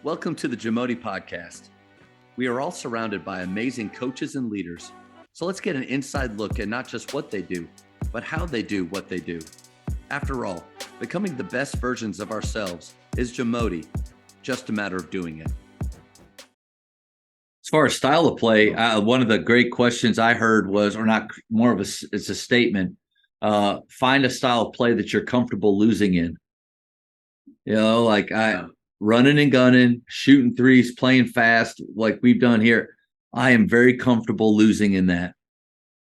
Welcome to the JAMODI podcast. We are all surrounded by amazing coaches and leaders. So let's get an inside look at not just what they do, but how they do what they do. After all, becoming the best versions of ourselves is JAMODI, just a matter of doing it. As far as style of play, one of the great questions I heard was, or not more of it's a statement, find a style of play that you're comfortable losing in. You know, like running and gunning, shooting threes, playing fast, like we've done here. I am very comfortable losing in that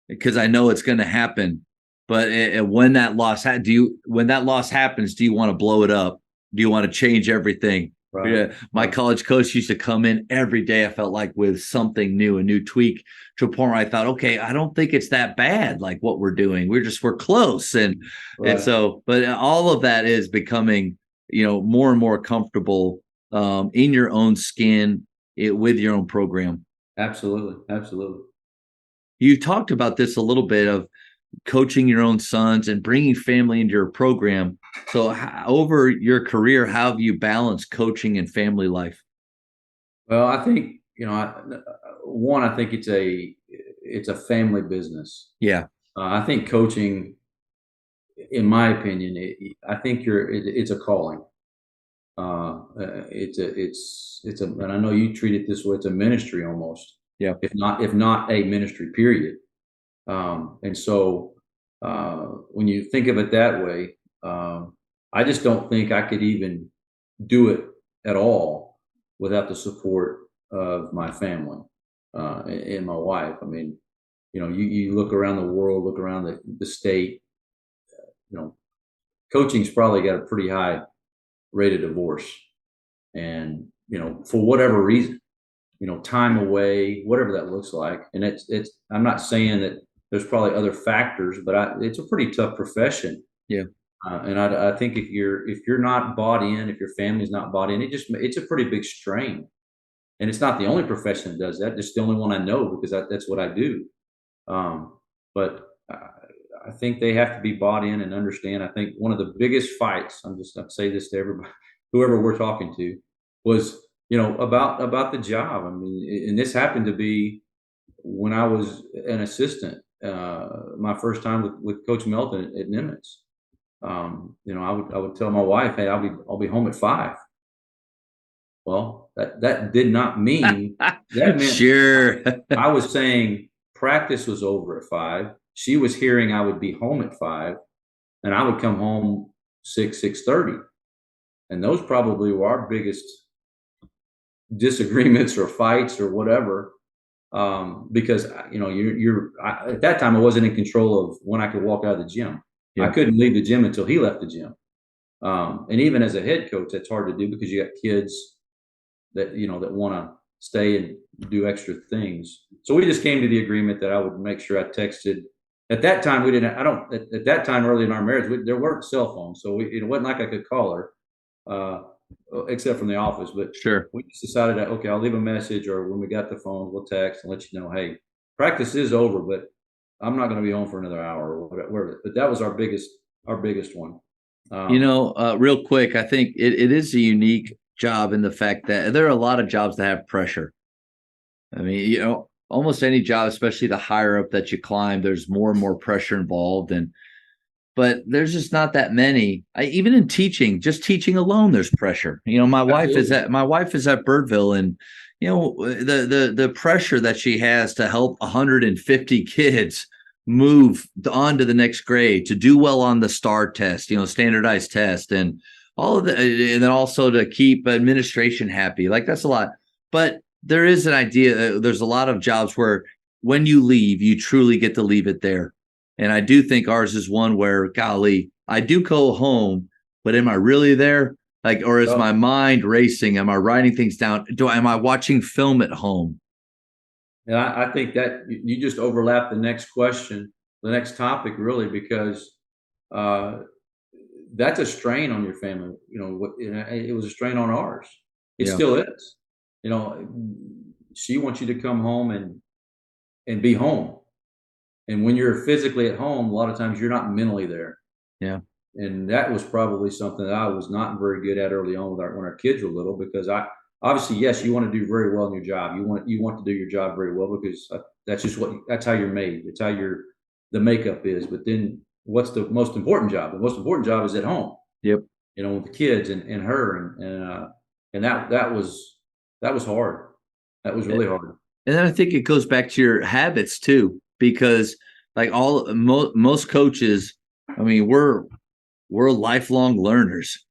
because I know it's going to happen. But when that loss happens, do you want to blow it up? Do you want to change everything? Right. Yeah, my college coach used to come in every day, I felt like, with something new, a new tweak, to a point where I thought, okay, I don't think it's that bad, like what we're doing. We're close. And so, but all of that is becoming, more and more comfortable in your own skin with your own program. Absolutely. You talked about this a little bit of coaching your own sons and bringing family into your program. So over your career, how have you balanced coaching and family life? Well, I think, I think it's a family business. Yeah. I think coaching, in my opinion, it's a calling. And I know you treat it this way. It's a ministry almost. Yeah. If not a ministry, period. And so when you think of it that way, I just don't think I could even do it at all without the support of my family and my wife. I mean, you look around the world, look around the state, coaching's probably got a pretty high rate of divorce. And, for whatever reason, time away, whatever that looks like. And I'm not saying that there's probably other factors, but it's a pretty tough profession. Yeah. And I think if you're not bought in, if your family's not bought in, it's a pretty big strain. And it's not the only profession that does that. It's the only one I know, because that's what I do. But I think they have to be bought in and understand. I think one of the biggest fights, I say this to everybody, whoever we're talking to, was, about the job. I mean, and this happened to be when I was an assistant, my first time with Coach Melton at Nimitz. I would tell my wife, "Hey, I'll be home at 5." Well, that did not mean that meant Sure. I was saying practice was over at 5. She was hearing I would be home at 5, and I would come home 6:30. And those probably were our biggest disagreements or fights or whatever. Because at that time I wasn't in control of when I could walk out of the gym. Yeah. I couldn't leave the gym until he left the gym. And even as a head coach, that's hard to do because you got kids that want to stay and do extra things. So we just came to the agreement that I would make sure I texted. At that time, at that time, early in our marriage, there weren't cell phones. So it wasn't like I could call her, except from the office. But sure, we just decided that, okay, I'll leave a message, or when we got the phone, we'll text and let you know, hey, practice is over, but I'm not going to be home for another hour or whatever. But that was our biggest one. Real quick, I think it is a unique job in the fact that there are a lot of jobs that have pressure. I mean, almost any job, especially the higher up that you climb, there's more and more pressure involved. But there's just not that many. Even in teaching, just teaching alone, there's pressure. My wife is at Birdville, and the pressure that she has to help 150 kids move on to the next grade, to do well on the STAR test, standardized test, and all of that, and then also to keep administration happy. Like, that's a lot. But there is an idea. There's a lot of jobs where when you leave, you truly get to leave it there. And I do think ours is one where, golly, I do go home, but am I really there? Or is my mind racing? Am I writing things down? Am I watching film at home? And I think that you just overlap the next question, the next topic, really, because that's a strain on your family. It was a strain on ours. It still is. She wants you to come home and be home. And when you're physically at home, a lot of times you're not mentally there. Yeah. And that was probably something that I was not very good at early on when our kids were little, because I obviously, yes, you want to do very well in your job. You want to do your job very well because that's just that's how you're made. It's how the makeup is. But then, what's the most important job? The most important job is at home. Yep. With the kids and her and that was hard. That was really hard. And then I think it goes back to your habits too, because like most coaches, I mean, we're lifelong learners,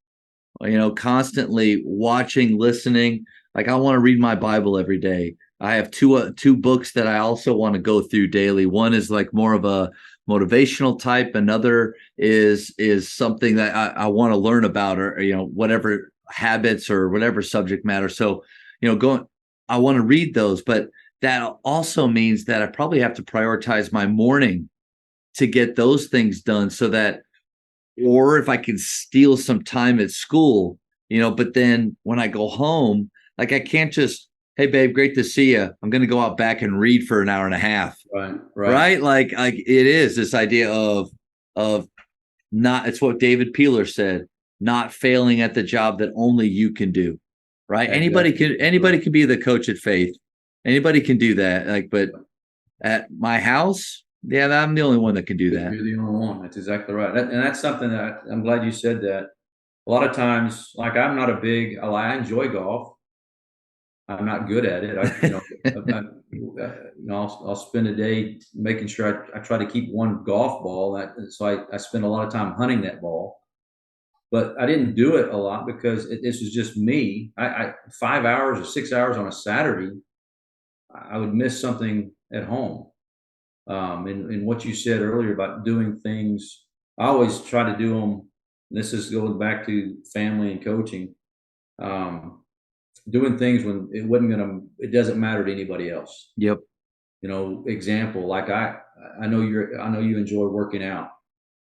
constantly watching, listening. Like I want to read my Bible every day. I have two books that I also want to go through daily. One is like more of a motivational type. Another is something that I want to learn about, or whatever habits or whatever subject matter. So going, I want to read those, but that also means that I probably have to prioritize my morning to get those things done, so that, or if I can steal some time at school, but then when I go home, like I can't just, hey babe, great to see you, I'm going to go out back and read for an hour and a half. Right. Like it is this idea of not, it's what David Peeler said, not failing at the job that only you can do. Right. Exactly. Anybody can be the coach at Faith. Anybody can do that. Like, but at my house, yeah, I'm the only one that can do that. You're the only one. That's exactly right. And that's something that I'm glad you said that. A lot of times, like I'm not I enjoy golf. I'm not good at it. I'll spend a day making sure I try to keep one golf ball. So I spend a lot of time hunting that ball. But I didn't do it a lot because this was just me. 5 hours or 6 hours on a Saturday, I would miss something at home. And what you said earlier about doing things, I always try to do them. This is going back to family and coaching. Doing things when it doesn't matter to anybody else. Yep. Example, like I know you enjoy working out.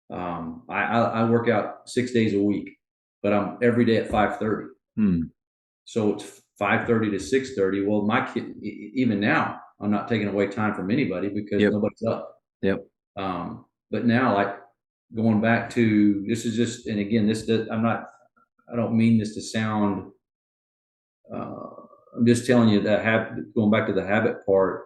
I work out 6 days a week, but I'm every day at 5:30. So it's 5:30 to 6:30. Well, my kid, even now, I'm not taking away time from anybody because nobody's up. Yep. But now, like going back to, this is just, and again, I don't mean this to sound, I'm just telling you that going back to the habit part,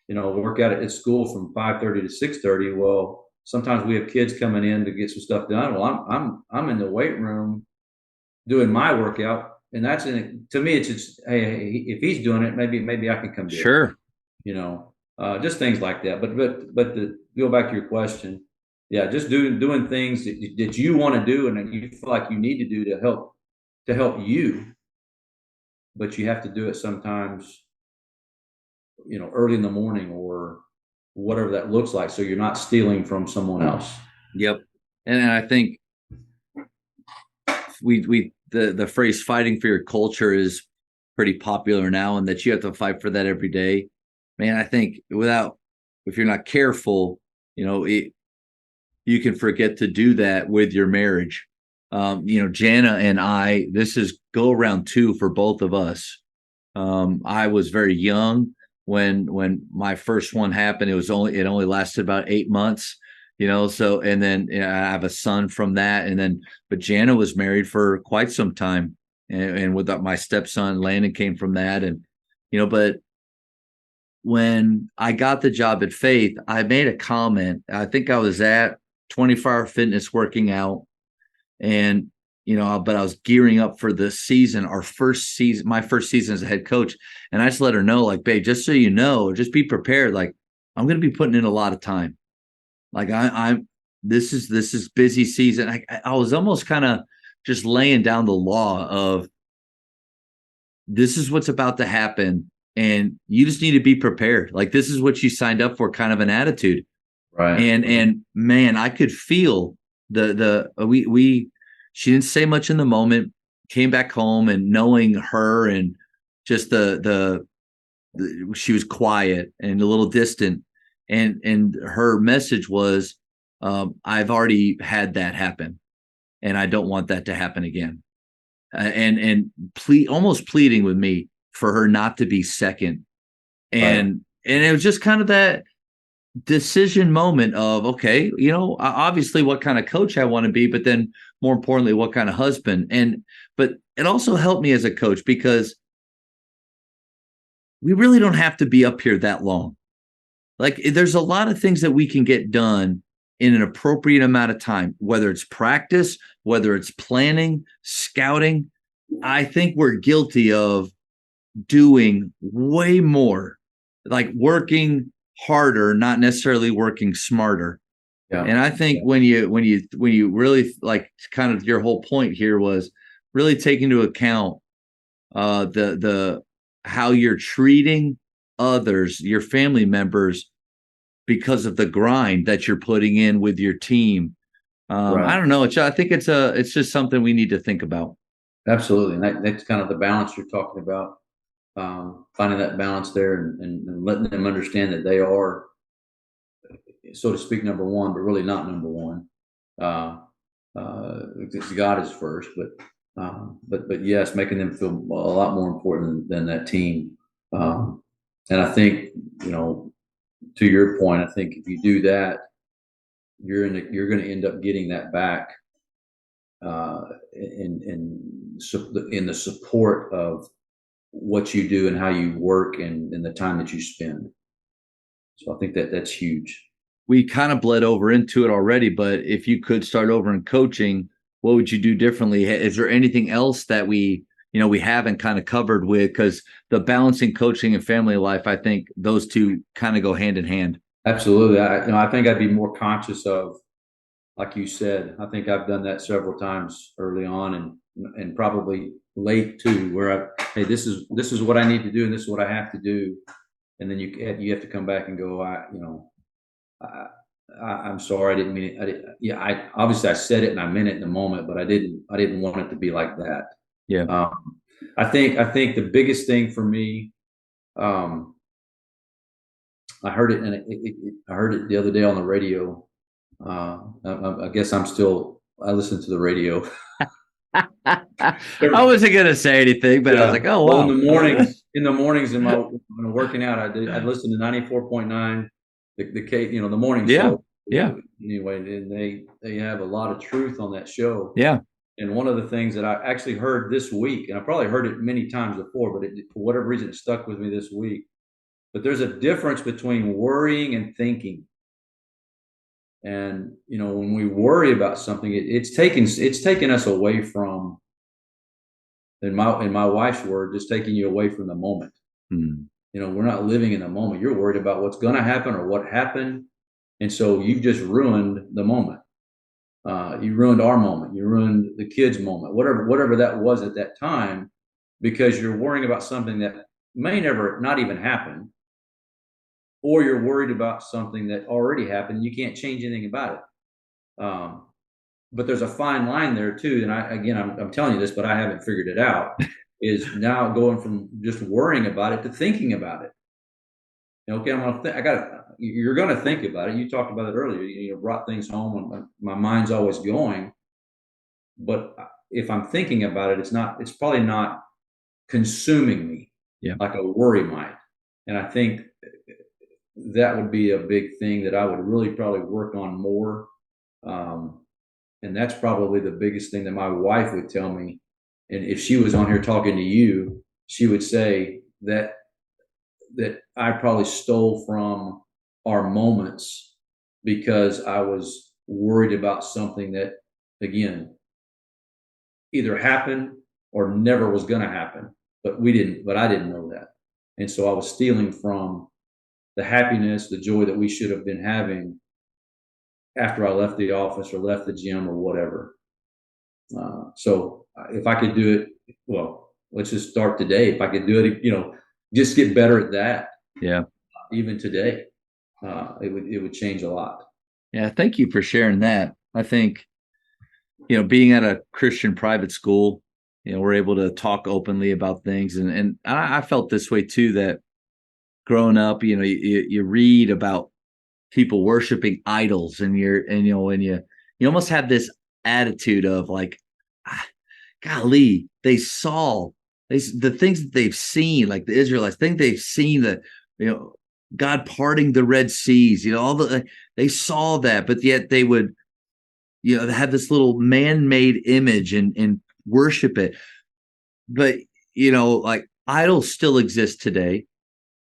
work out at school from 5:30 to 6:30. Well, sometimes we have kids coming in to get some stuff done. Well, I'm in the weight room doing my workout, and to me, it's just, hey, if he's doing it, maybe I can come do it. Sure. Just things like that. But to go back to your question, yeah, just doing things that you want to do and that you feel like you need to do to help you, but you have to do it sometimes, early in the morning or whatever that looks like, so you're not stealing from someone else. Yep. And I think the phrase "fighting for your culture" is pretty popular now, and that you have to fight for that every day. Man, I think if you're not careful, you can forget to do that with your marriage. Jana and I, this is go around 2 for both of us. I was very young when my first one happened. It only lasted about 8 months, so, and then I have a son from that. But Jana was married for quite some time, and with my stepson Landon came from that. And, but when I got the job at Faith, I made a comment. I think I was at 24-Hour Fitness working out, and but I was gearing up for the season, my first season as a head coach. And I just let her know, like, babe, just so you know, just be prepared. Like, I'm going to be putting in a lot of time. Like this is busy season. I was almost kind of just laying down the law of, this is what's about to happen, and you just need to be prepared. Like, this is what you signed up for, kind of an attitude. Right. And man, I could feel she didn't say much in the moment, came back home, and knowing her, and just she was quiet and a little distant. And her message was, I've already had that happen, and I don't want that to happen again. And almost pleading with me for her not to be second. And it was just kind of that decision moment of, okay, obviously what kind of coach I want to be, but then more importantly, what kind of husband. But it also helped me as a coach, because we really don't have to be up here that long. Like there's a lot of things that we can get done in an appropriate amount of time, whether it's practice, whether it's planning, scouting. I think we're guilty of doing way more, like working harder, not necessarily working smarter. Yeah. And I think when you really, like, kind of your whole point here was really take into account the how you're treating others, your family members, because of the grind that you're putting in with your team. I Right. don't know. I think it's just something we need to think about. Absolutely. And that's kind of the balance you're talking about. Finding that balance there, and letting them understand that they are, so to speak, number one, but really not number one. Uh, because God is first, but yes, making them feel a lot more important than that team. And I think, you know, to your point, I think if you do that, you're going to end up getting that back, in the support of what you do and how you work, and the time that you spend. So I think that that's huge. We kind of bled over into it already, but if you could start over in coaching, what would you do differently? Is there anything else that we haven't kind of covered with? Because the balancing coaching and family life, I think those two kind of go hand in hand. Absolutely. I think I'd be more conscious of, like you said, I think I've done that several times early on, and probably late too, where hey, this is what I need to do, and this is what I have to do. And then you have to come back and go, I, I'm sorry, I didn't mean it. Yeah, I obviously I said it and I meant it in the moment, but I didn't want it to be like that. Yeah. I think the biggest thing for me, um, I heard it, and I heard it the other day on the radio. I guess I listen to the radio. I wasn't gonna say anything, but I was Yeah. like, oh Well, wow. in the mornings when I'm working out, I'd listen to 94.9, the morning Yeah. show. Yeah. Anyway, and they have a lot of truth on that show. Yeah. And one of the things that I actually heard this week, and I probably heard it many times before, but for whatever reason, it stuck with me this week. But there's a difference between worrying and thinking. And when we worry about something, it's taken us away from, in my wife's word, just taking you away from the moment. Hmm. We're not living in the moment. You're worried about what's going to happen or what happened, and so you've just ruined the moment. You ruined our moment. You ruined the kids' moment. Whatever that was at that time, because you're worrying about something that may never not even happen, or you're worried about something that already happened. You can't change anything about it. But there's a fine line there too. And I'm telling you this, but I haven't figured it out. Is now going from just worrying about it to thinking about it. Okay, you're gonna think about it. You talked about it earlier. You brought things home, and my mind's always going. But if I'm thinking about it, it's probably not consuming me, Yeah. like a worry might. And I think that would be a big thing that I would really probably work on more. And that's probably the biggest thing that my wife would tell me. And if she was on here talking to you, she would say that I probably stole from our moments because I was worried about something that, again, either happened or never was going to happen. But I didn't know that. And so I was stealing from the happiness, the joy that we should have been having after I left the office or left the gym or whatever. So if I could do it, well, let's just start today. If I could do it, just get better at that. Yeah. Even today, it would change a lot. Yeah. Thank you for sharing that. I think, being at a Christian private school, we're able to talk openly about things. And I felt this way too, that growing up, you read about people worshiping idols, and you almost have this attitude of like, golly, the things that they've seen, like the Israelites think they've seen God parting the Red Seas, they saw that, but yet they would, have this little man-made image and worship it. But, like idols still exist today.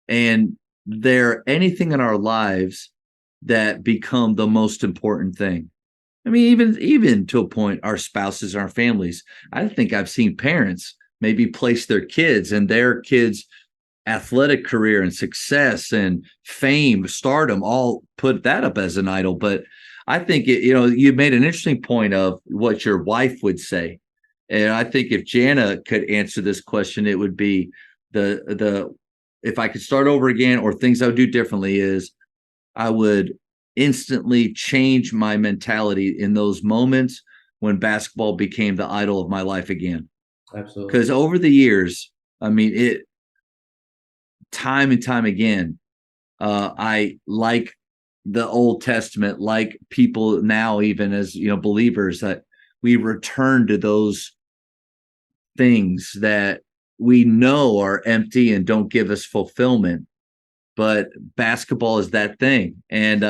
And they're anything in our lives that become the most important thing. I mean, even to a point, our spouses, our families. I think I've seen parents maybe place their kids and their kids' athletic career and success and fame, stardom, all put that up as an idol. But I think you made an interesting point of what your wife would say, and I think if Jana could answer this question, it would be the if I could start over again or things I would do differently is I would instantly change my mentality in those moments when basketball became the idol of my life again. Absolutely. Because over the years, I mean, it time and time again, I like the Old Testament, like people now, even as believers, that we return to those things that we know are empty and don't give us fulfillment. But basketball is that thing. And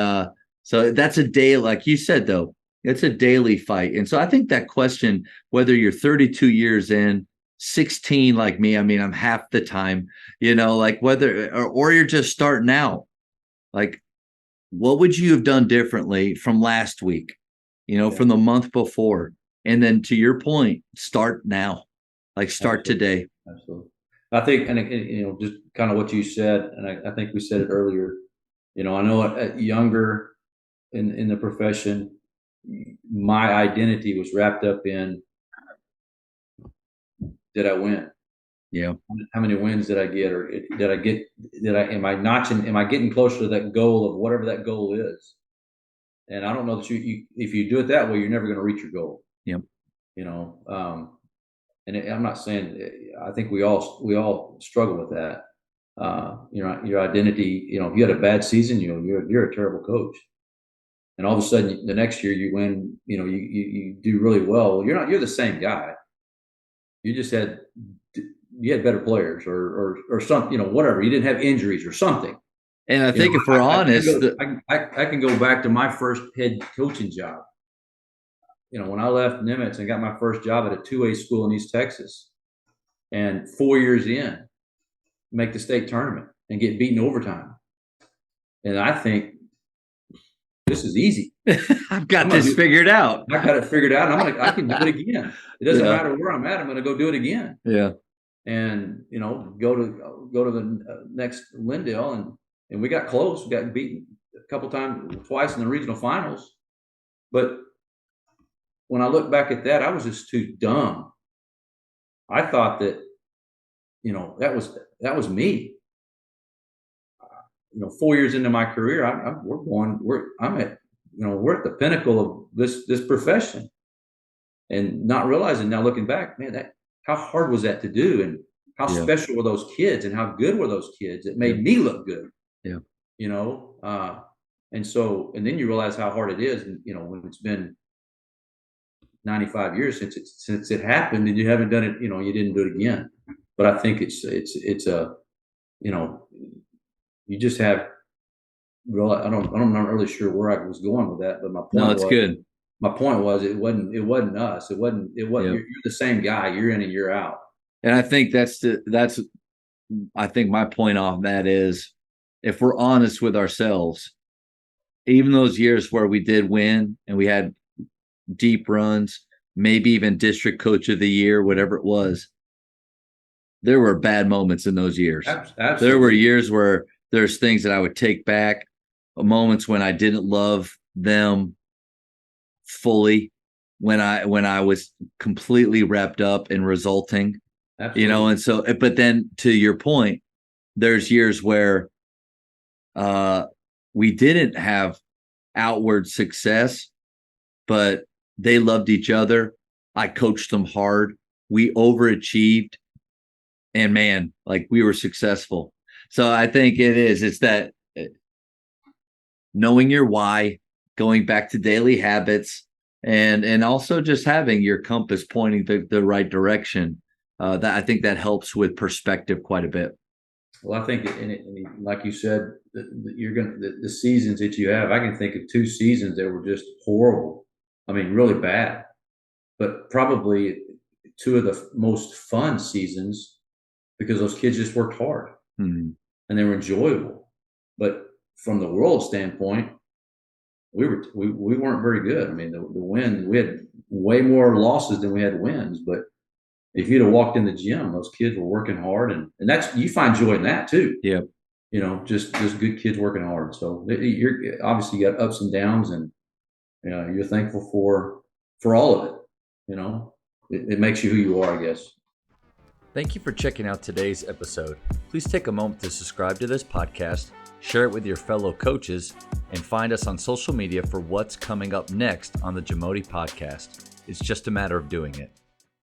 so that's a day, like you said, though, it's a daily fight. And so I think that question, whether you're 32 years in, 16 like me, I mean, I'm half the time, like whether, or you're just starting out, like, what would you have done differently from last week, Yeah, from the month before? And then to your point, start now, like start absolutely. today. Absolutely. I think, and just kind of what you said, and I think we said it earlier. I know at younger in the profession, my identity was wrapped up in, did I win? Yeah. How many wins did I get, or did I get? Am I notching? Am I getting closer to that goal of whatever that goal is? And I don't know that if you do it that way, you're never going to reach your goal. Yep. You know, I'm not saying, I think we all struggle with that. Your identity. If you had a bad season, you're a terrible coach, and all of a sudden the next year you win. You do really well. Well, you're the same guy. You just had better players, or something. Whatever. You didn't have injuries or something. And I think if we're honest, I can go back to my first head coaching job. When I left Nimitz and got my first job at a 2A school in East Texas, and 4 years in, make the state tournament and get beaten overtime. And I think this is easy. I've got this figured out. I got it figured out. And I can do it again. It doesn't matter where I'm at. I'm going to go do it again. Yeah. And go to the next Lindale, and we got close. We got beaten a couple times, twice in the regional finals. But when I look back at that, I was just too dumb. I thought that that was me. 4 years into my career, we're at the pinnacle of this profession, and not realizing now, looking back, man, how hard was that to do, and how special were those kids, and how good were those kids? It made me look good. Yeah. And then you realize how hard it is, and when it's been 95 years since it happened, and you haven't done it, you didn't do it again. But I think it's a, you just have, I'm not really sure where I was going with that, but Good. My point was, it wasn't us. It wasn't, you're the same guy year in and year out. And I think I think my point off that is, if we're honest with ourselves, even those years where we did win and we had deep runs, maybe even district coach of the year, whatever it was, there were bad moments in those years. Absolutely. There were years where there's things that I would take back, moments when I didn't love them fully, when I was completely wrapped up in resulting. Absolutely. And so, but then to your point, there's years where we didn't have outward success, but they loved each other. I coached them hard. We overachieved, and man, like, we were successful. So I think it's that knowing your why, going back to daily habits, and also just having your compass pointing the right direction. That I think that helps with perspective quite a bit. Well, I think, like you said, the seasons that you have. I can think of 2 seasons that were just horrible. I mean, really bad. But probably 2 of the most fun seasons, because those kids just worked hard. Mm-hmm. and they were enjoyable. But from the world standpoint, we weren't very good. I mean, the win, we had way more losses than we had wins. But if you'd have walked in the gym, those kids were working hard, and that's, you find joy in that too. Yeah. You know, just good kids working hard. So you're obviously, you got ups and downs, and you know, you're thankful for all of it. You know, it makes you who you are, I guess. Thank you for checking out today's episode. Please take a moment to subscribe to this podcast, share it with your fellow coaches, and find us on social media for what's coming up next on the JAMODI podcast. It's just a matter of doing it.